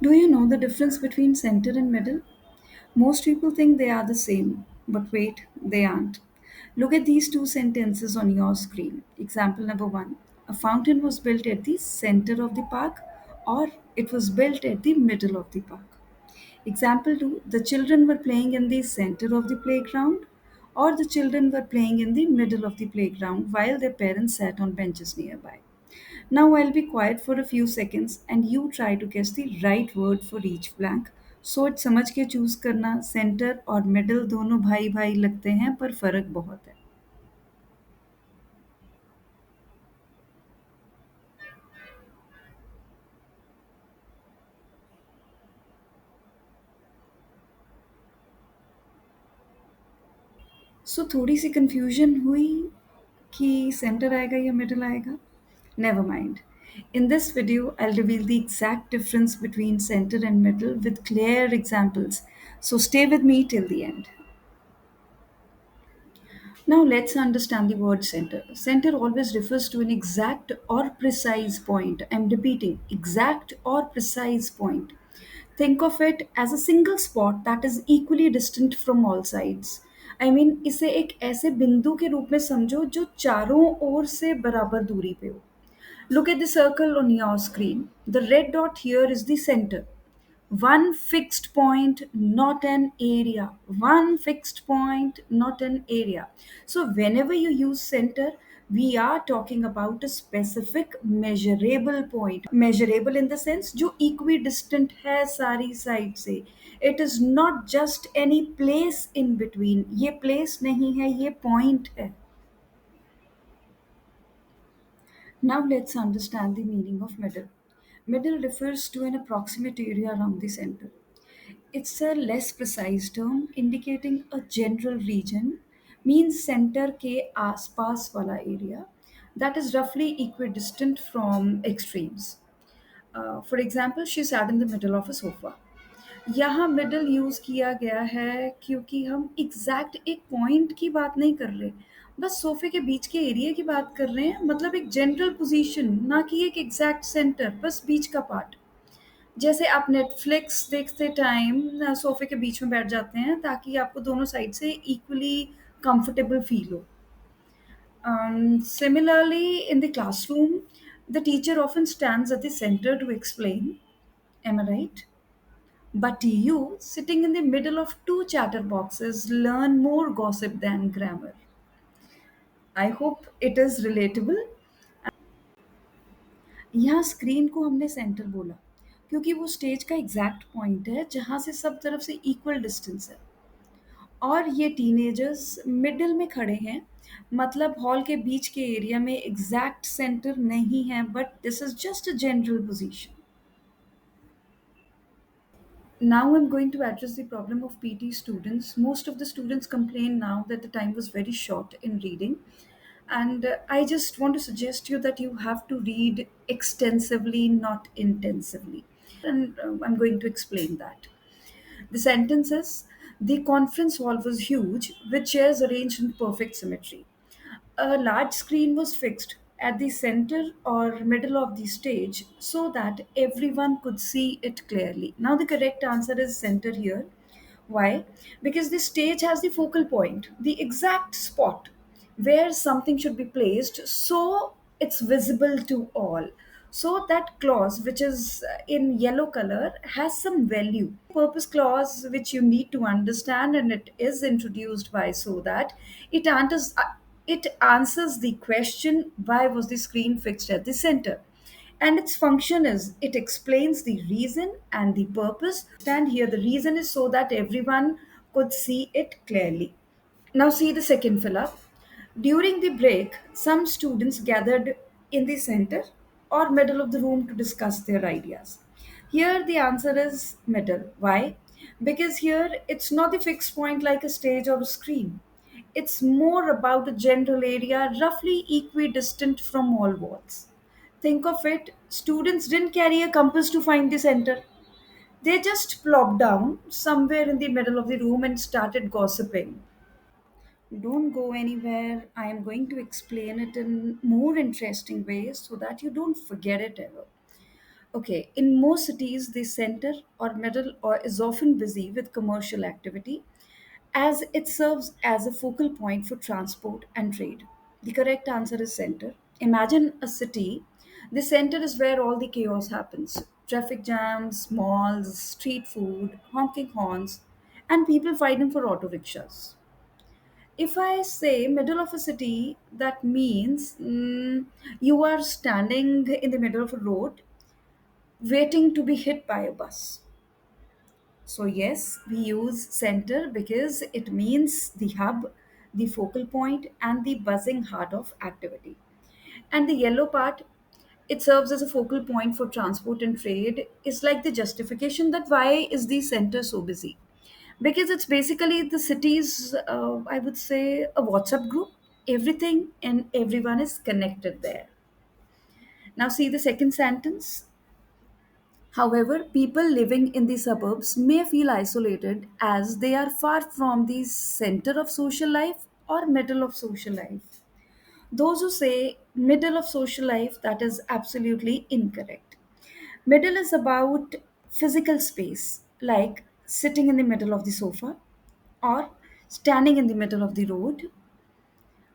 Do you know the difference between center and middle? Most people think they are the same, but wait, they aren't. Look at these two sentences on your screen. Example number one: a fountain was built at the center of the park, or it was built at the middle of the park. Example 2: the children were playing in the center of the playground, or the children were playing in the middle of the playground while their parents sat on benches nearby. Now I'll be quiet for a few seconds and you try to guess the right word for each blank. सोच समझ के choose करना, centre और middle दोनों भाई भाई लगते हैं पर फर्क बहुत है. सो थोड़ी सी कंफ्यूजन हुई कि सेंटर आएगा या मिडल आएगा. Never mind. In this video, I'll reveal the exact difference between center and middle with clear examples. So stay with me till the end. Now let's understand the word center. Center always refers to an exact or precise point. I'm repeating, exact or precise point. Think of it as a single spot that is equally distant from all sides. I mean, इसे एक ऐसे बिंदु के रूप में समझो जो चारों ओर से बराबर दूरी पे हो. Look at the circle on your screen. The red dot here is the center. One fixed point, not an area. One fixed point, not an area. So, whenever you use center, we are talking about a specific measurable point. Measurable in the sense जो equidistant है सारी side से. It is not just any place in between. ये place नहीं है, ये point है. Now let's understand the meaning of middle. Middle refers to an approximate area around the center. It's a less precise term indicating a general region, means center के आसपास वाला area that is roughly equidistant from extremes. For example, she sat in the middle of a sofa. यहाँ middle use किया गया है क्योंकि हम exact एक पॉइंट की बात नहीं कर रहे, बस सोफे के बीच के एरिया की बात कर रहे हैं, मतलब एक जनरल पोजीशन, ना कि एक एग्जैक्ट सेंटर, बस बीच का पार्ट. जैसे आप नेटफ्लिक्स देखते टाइम सोफे के बीच में बैठ जाते हैं ताकि आपको दोनों साइड से इक्वली कंफर्टेबल फील हो. Similarly, in the classroom, the teacher often stands at the center to explain. Am I right? But you, sitting in the middle of two chatterboxes, learn more gossip than grammar. I hope it is relatable. यहाँ screen को हमने centre बोला क्योंकि वो stage का exact point है जहाँ से सब तरफ से इक्वल डिस्टेंस है. और ये टीनेजर्स मिडिल में खड़े हैं, मतलब हॉल के बीच के एरिया में एग्जैक्ट सेंटर नहीं है, but this is just a general position. Now I'm going to address the problem of PT students. Most of the students complain now that the time was very short in reading. And I just want to suggest you that you have to read extensively, not intensively. And I'm going to explain that. The sentence is: the conference hall was huge, with chairs arranged in perfect symmetry. A large screen was fixed at the center or middle of the stage so that everyone could see it clearly. Now, the correct answer is center here. Why? Because the stage has the focal point, the exact spot where something should be placed so it's visible to all. So that clause, which is in yellow color, has some value. Purpose clause, which you need to understand, and it is introduced by so that it answers the question, why was the screen fixed at the center? And its function is it explains the reason and the purpose. And here the reason is so that everyone could see it clearly. Now, see the second fill up. During the break, some students gathered in the center or middle of the room to discuss their ideas. Here, the answer is middle. Why? Because here it's not the fixed point like a stage or a screen. It's more about a general area roughly equidistant from all walls. Think of it, students didn't carry a compass to find the center. They just plopped down somewhere in the middle of the room and started gossiping. Don't go anywhere. I am going to explain it in more interesting ways so that you don't forget it ever. Okay, in most cities, the center or middle or is often busy with commercial activity as it serves as a focal point for transport and trade. The correct answer is center. Imagine a city. The center is where all the chaos happens. Traffic jams, malls, street food, honking horns, and people fighting for auto rickshaws. If I say middle of a city, that means you are standing in the middle of a road waiting to be hit by a bus. So, yes, we use center because it means the hub, the focal point, and the buzzing heart of activity. And the yellow part, it serves as a focal point for transport and trade, is like the justification that why is the center so busy? Because it's basically the city's, I would say, a WhatsApp group. Everything and everyone is connected there. Now, see the second sentence. However, people living in the suburbs may feel isolated as they are far from the center of social life or middle of social life. Those who say middle of social life, that is absolutely incorrect. Middle is about physical space, like sitting in the middle of the sofa or standing in the middle of the road.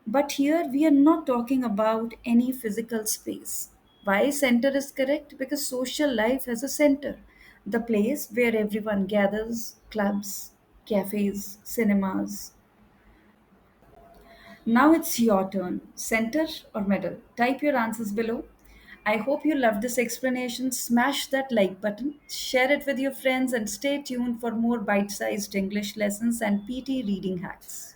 But here we are not talking about any physical space. Why center is correct? Because social life has a center, the place where everyone gathers, clubs, cafes, cinemas. Now it's your turn. Center or middle? Type your answers below. I hope you loved this explanation. Smash that like button, share it with your friends, and stay tuned for more bite sized English lessons and PT reading hacks.